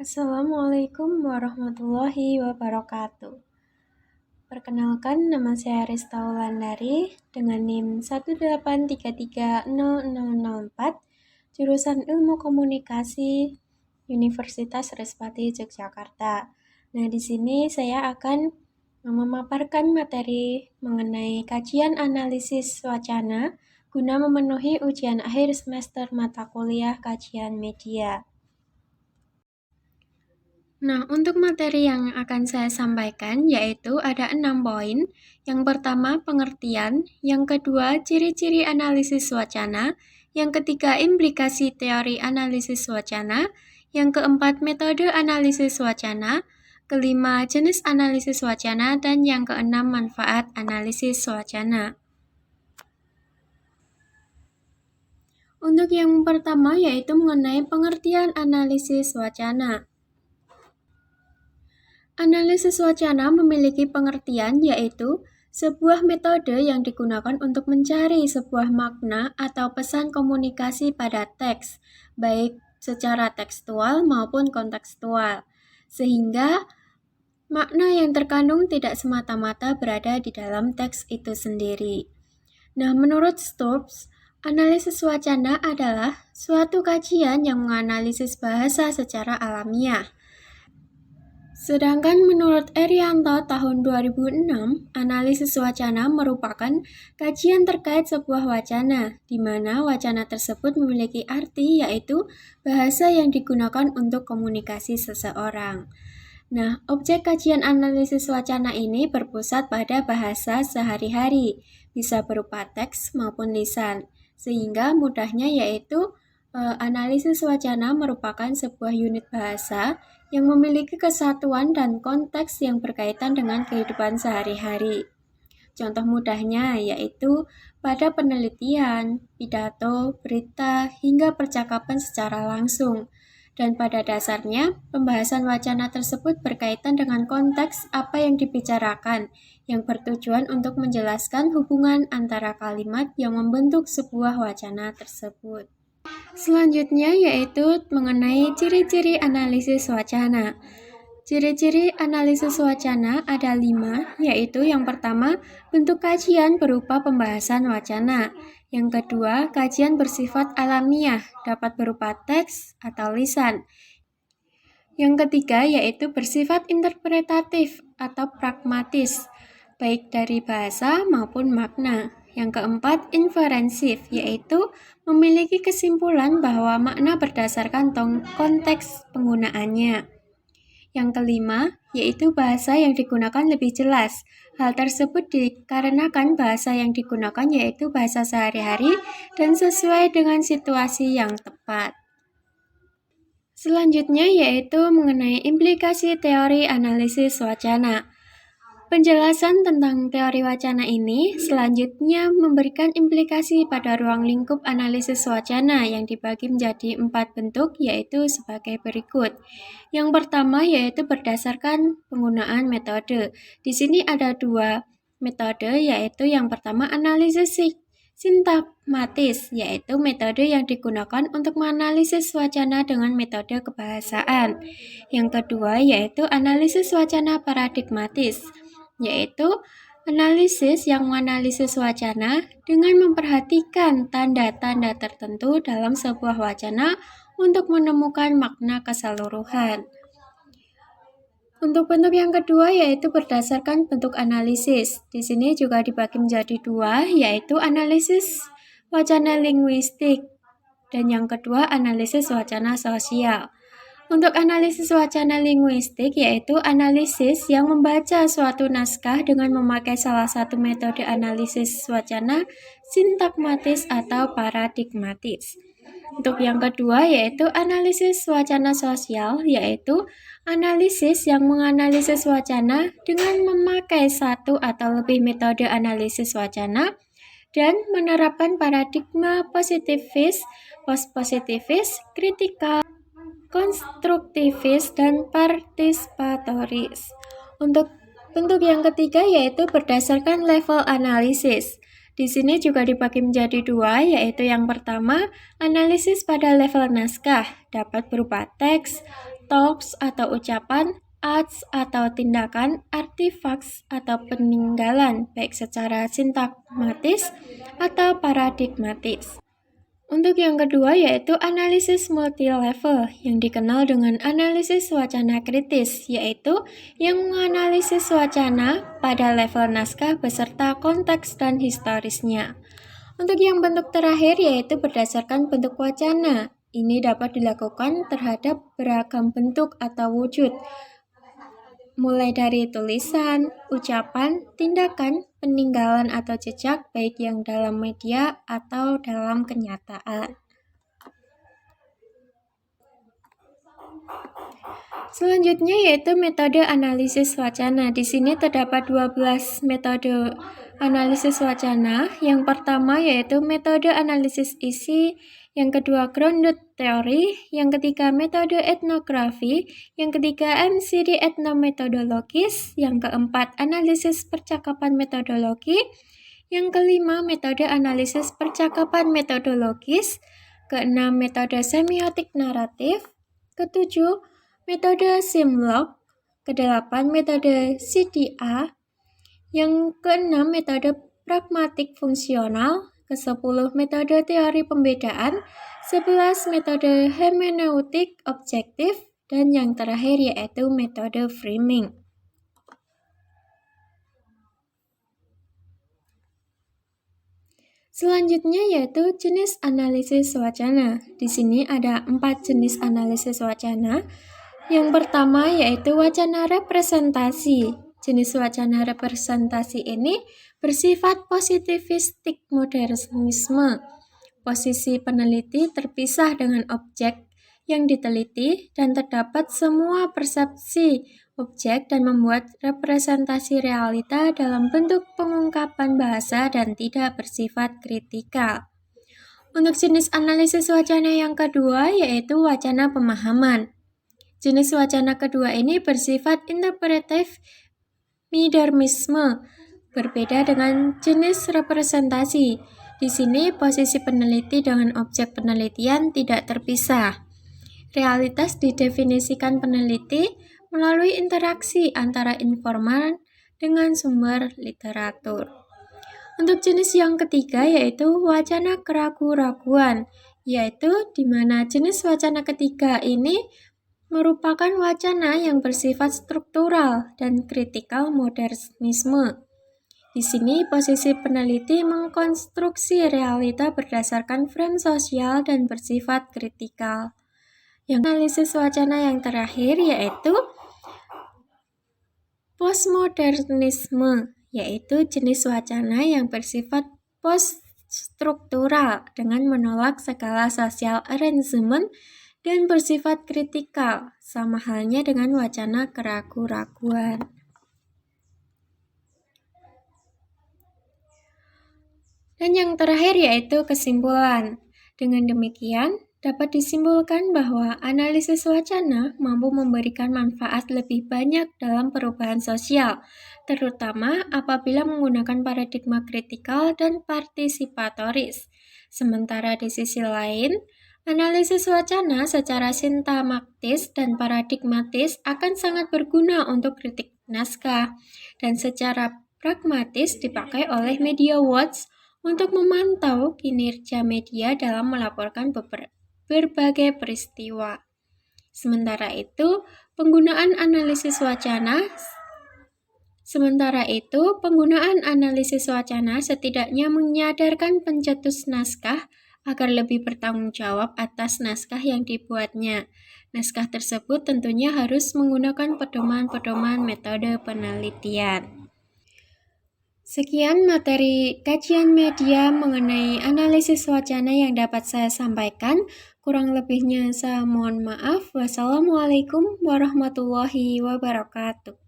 Assalamualaikum warahmatullahi wabarakatuh. Perkenalkan, nama saya Rista Wulandari dengan NIM 183300004, jurusan Ilmu Komunikasi, Universitas Respati Yogyakarta. Nah, di sini saya akan memaparkan materi mengenai kajian analisis wacana guna memenuhi ujian akhir semester mata kuliah kajian media. Nah, untuk materi yang akan saya sampaikan yaitu ada 6 poin. Yang pertama, pengertian. Yang kedua, ciri-ciri analisis wacana. Yang ketiga, implikasi teori analisis wacana. Yang keempat, metode analisis wacana. Kelima, jenis analisis wacana. Dan yang keenam, manfaat analisis wacana. Untuk yang pertama yaitu mengenai pengertian analisis wacana. Analisis wacana memiliki pengertian yaitu sebuah metode yang digunakan untuk mencari sebuah makna atau pesan komunikasi pada teks, baik secara tekstual maupun kontekstual, sehingga makna yang terkandung tidak semata-mata berada di dalam teks itu sendiri. Nah, menurut Stubbs, analisis wacana adalah suatu kajian yang menganalisis bahasa secara alamiah. Sedangkan menurut Erianto tahun 2006, analisis wacana merupakan kajian terkait sebuah wacana, di mana wacana tersebut memiliki arti yaitu bahasa yang digunakan untuk komunikasi seseorang. Nah, objek kajian analisis wacana ini berpusat pada bahasa sehari-hari, bisa berupa teks maupun lisan, sehingga mudahnya yaitu analisis wacana merupakan sebuah unit bahasa yang memiliki kesatuan dan konteks yang berkaitan dengan kehidupan sehari-hari. Contoh mudahnya yaitu pada penelitian, pidato, berita, hingga percakapan secara langsung. Dan pada dasarnya, pembahasan wacana tersebut berkaitan dengan konteks apa yang dibicarakan, yang bertujuan untuk menjelaskan hubungan antara kalimat yang membentuk sebuah wacana tersebut. Selanjutnya yaitu mengenai ciri-ciri analisis wacana. Ciri-ciri analisis wacana ada 5, yaitu yang pertama, bentuk kajian berupa pembahasan wacana. Yang kedua, kajian bersifat alamiah, dapat berupa teks atau lisan. Yang ketiga, yaitu bersifat interpretatif atau pragmatis, baik dari bahasa maupun makna. Yang keempat, inferensif, yaitu memiliki kesimpulan bahwa makna berdasarkan konteks penggunaannya. Yang kelima, yaitu bahasa yang digunakan lebih jelas. Hal tersebut dikarenakan bahasa yang digunakan yaitu bahasa sehari-hari dan sesuai dengan situasi yang tepat. Selanjutnya yaitu mengenai implikasi teori analisis wacana. Penjelasan tentang teori wacana ini selanjutnya memberikan implikasi pada ruang lingkup analisis wacana yang dibagi menjadi 4 bentuk yaitu sebagai berikut. Yang pertama yaitu berdasarkan penggunaan metode. Di sini ada 2 metode yaitu yang pertama analisis sintagmatis, yaitu metode yang digunakan untuk menganalisis wacana dengan metode kebahasaan. Yang kedua yaitu analisis wacana paradigmatis, yaitu analisis yang menganalisis wacana dengan memperhatikan tanda-tanda tertentu dalam sebuah wacana untuk menemukan makna keseluruhan. Untuk bentuk yang kedua yaitu berdasarkan bentuk analisis. Di sini juga dibagi menjadi 2, yaitu analisis wacana linguistik dan yang kedua analisis wacana sosial. Untuk analisis wacana linguistik yaitu analisis yang membaca suatu naskah dengan memakai salah satu metode analisis wacana sintagmatis atau paradigmatis. Untuk yang kedua yaitu analisis wacana sosial, yaitu analisis yang menganalisis wacana dengan memakai satu atau lebih metode analisis wacana dan menerapkan paradigma positivis, postpositivis, kritikal, konstruktivis, dan partisipatoris. Untuk bentuk yang ketiga yaitu berdasarkan level analisis. Di sini juga dibagi menjadi 2, yaitu yang pertama, analisis pada level naskah, dapat berupa teks, thoughts atau ucapan, acts atau tindakan, artifacts atau peninggalan, baik secara sintakmatis atau paradigmatis. Untuk yang kedua yaitu analisis multi-level yang dikenal dengan analisis wacana kritis, yaitu yang menganalisis wacana pada level naskah beserta konteks dan historisnya. Untuk yang bentuk terakhir yaitu berdasarkan bentuk wacana. Ini dapat dilakukan terhadap beragam bentuk atau wujud, mulai dari tulisan, ucapan, tindakan, peninggalan atau jejak baik yang dalam media atau dalam kenyataan. Selanjutnya yaitu metode analisis wacana. Di sini terdapat 12 metode analisis wacana. Yang pertama yaitu metode analisis isi, yang kedua grounded theory, yang ketiga metode etnografi, yang ketiga MCD etnometodologis, yang keempat analisis percakapan metodologi, yang kelima metode analisis percakapan metodologis, keenam metode semiotik naratif, ketujuh metode Simlock, kedelapan metode CDA, yang keenam metode pragmatik fungsional, ke-10 metode teori pembedaan, 11 metode hermeneutik objektif, dan yang terakhir yaitu metode framing. Selanjutnya yaitu jenis analisis wacana. Di sini ada 4 jenis analisis wacana. Yang pertama yaitu wacana representasi. Jenis wacana representasi ini bersifat positivistik modernisme. Posisi peneliti terpisah dengan objek yang diteliti dan terdapat semua persepsi objek dan membuat representasi realita dalam bentuk pengungkapan bahasa dan tidak bersifat kritikal. Untuk jenis analisis wacana yang kedua yaitu wacana pemahaman. Jenis wacana kedua ini bersifat interpretatif modernisme, berbeda dengan jenis representasi. Di sini posisi peneliti dengan objek penelitian tidak terpisah. Realitas didefinisikan peneliti melalui interaksi antara informan dengan sumber literatur. Untuk jenis yang ketiga yaitu wacana keraguan-raguan, yaitu di mana jenis wacana ketiga ini merupakan wacana yang bersifat struktural dan kritikal modernisme. Di sini posisi peneliti mengkonstruksi realita berdasarkan frame sosial dan bersifat kritikal. Yang analisis wacana yang terakhir yaitu postmodernisme, yaitu jenis wacana yang bersifat poststruktural dengan menolak segala social arrangement dan bersifat kritikal, sama halnya dengan wacana keraguan-raguan. Dan yang terakhir yaitu kesimpulan. Dengan demikian, dapat disimpulkan bahwa analisis wacana mampu memberikan manfaat lebih banyak dalam perubahan sosial, terutama apabila menggunakan paradigma kritikal dan partisipatoris. Sementara di sisi lain, analisis wacana secara sintaktis dan paradigmatis akan sangat berguna untuk kritik naskah, dan secara pragmatis dipakai oleh media watch untuk memantau kinerja media dalam melaporkan berbagai peristiwa. Sementara itu, penggunaan analisis wacana setidaknya menyadarkan pencetus naskah agar lebih bertanggung jawab atas naskah yang dibuatnya. Naskah tersebut tentunya harus menggunakan pedoman-pedoman metode penelitian. Sekian materi kajian media mengenai analisis wacana yang dapat saya sampaikan. Kurang lebihnya saya mohon maaf. Wassalamualaikum warahmatullahi wabarakatuh.